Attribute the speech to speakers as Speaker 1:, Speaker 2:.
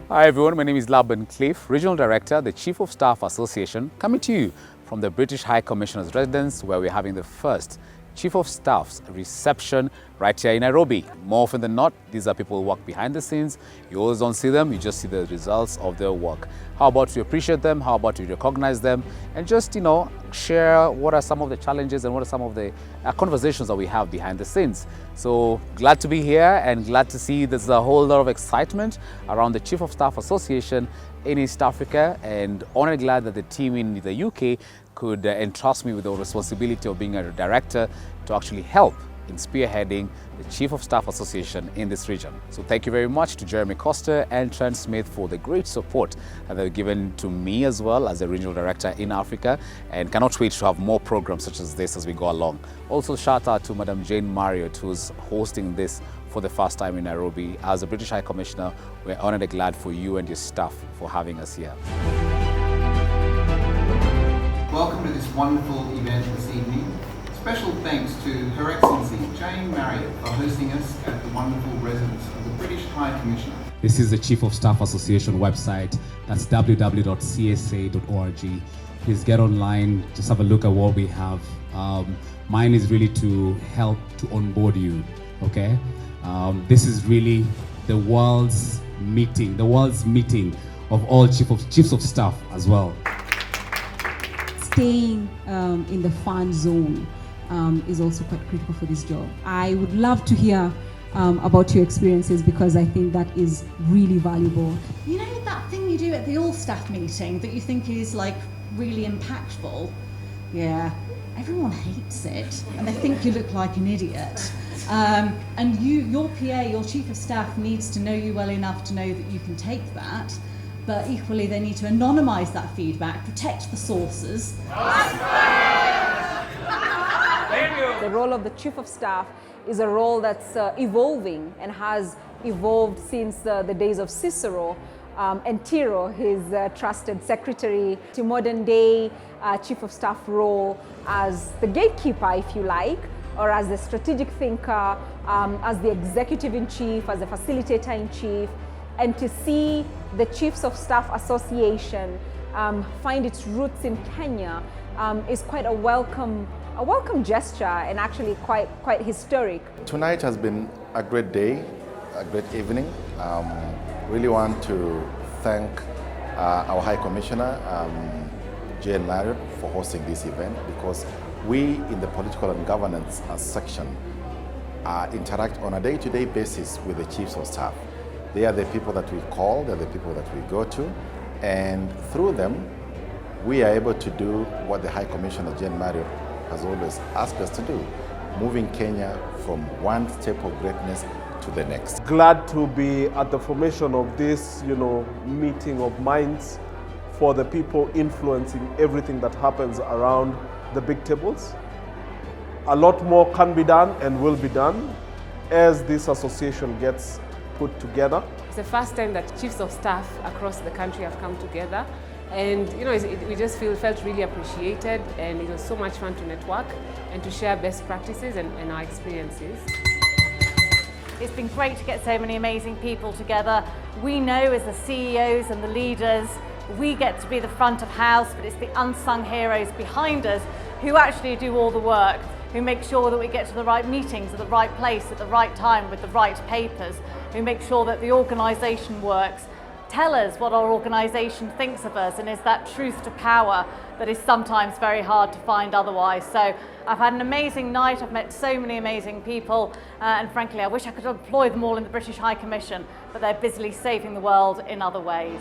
Speaker 1: Hi everyone, my name is Laban, Regional Director, the Chief of Staff Association, coming to you from the British High Commissioner's residence, where we're having the first Chief of Staff's reception right here in Nairobi. More often than not, these are people who work behind the scenes. You always don't see them, you just see the results of their work. How about we appreciate them? How about we recognize them? And just, share what are some of the challenges and what are some of the conversations that we have behind the scenes. So glad to be here and glad to see there's a whole lot of excitement around the Chief of Staff Association in East Africa, and only glad that the team in the UK could entrust me with the responsibility of being a director to actually help in spearheading the Chief of Staff Association in this region. So thank you very much to Jeremy Costa and Trent Smith for the great support that they've given to me as well as a regional director in Africa, and cannot wait to have more programs such as this as we go along. Also shout out to Madam Jane Marriott, who's hosting this for the first time in Nairobi. As a British High Commissioner, we're honored and glad for you and your staff for having us here.
Speaker 2: Welcome to this wonderful event this evening. Special thanks to Her Excellency Jane Marriott for hosting us at the wonderful residence of the British High Commissioner.
Speaker 1: This is the Chief of Staff Association website. That's www.csa.org. Please get online, just have a look at what we have. Mine is really to help to onboard you, okay? This is really the world's meeting of all chiefs of staff as well.
Speaker 3: Staying in the fun zone is also quite critical for this job. I would love to hear about your experiences, because I think that is really valuable.
Speaker 4: You know that thing you do at the all-staff meeting that you think is like really impactful? Yeah, everyone hates it and they think you look like an idiot. And your PA, your Chief of Staff, needs to know you well enough to know that you can take that. But equally, they need to anonymise that feedback, protect the sources.
Speaker 5: The role of the Chief of Staff is a role that's evolving and has evolved since the days of Cicero and Tiro, his trusted secretary, to modern day Chief of Staff role as the gatekeeper, if you like, or as the strategic thinker, as the executive-in-chief, as the facilitator-in-chief. And to see the Chiefs of Staff Association find its roots in Kenya is quite a welcome gesture, and actually quite historic.
Speaker 6: Tonight has been a great day, a great evening. Really want to thank our High Commissioner, Jane Marriott, for hosting this event, because we in the political and governance section interact on a day-to-day basis with the Chiefs of Staff. They are the people that we call, they're the people that we go to, and through them, we are able to do what the High Commissioner, Jane Marriott, has always asked us to do, moving Kenya from one step of greatness to the next.
Speaker 7: Glad to be at the formation of this, meeting of minds for the people influencing everything that happens around the big tables. A lot more can be done and will be done as this association gets put together.
Speaker 8: It's the first time that Chiefs of Staff across the country have come together, and we just felt really appreciated, and it was so much fun to network and to share best practices and our experiences.
Speaker 9: It's been great to get so many amazing people together. We know as the CEOs and the leaders, we get to be the front of house, but it's the unsung heroes behind us who actually do all the work, who make sure that we get to the right meetings at the right place at the right time with the right papers, who make sure that the organisation works, tell us what our organisation thinks of us, and is that truth to power that is sometimes very hard to find otherwise. So I've had an amazing night, I've met so many amazing people, and frankly I wish I could employ them all in the British High Commission, but they're busily saving the world in other ways.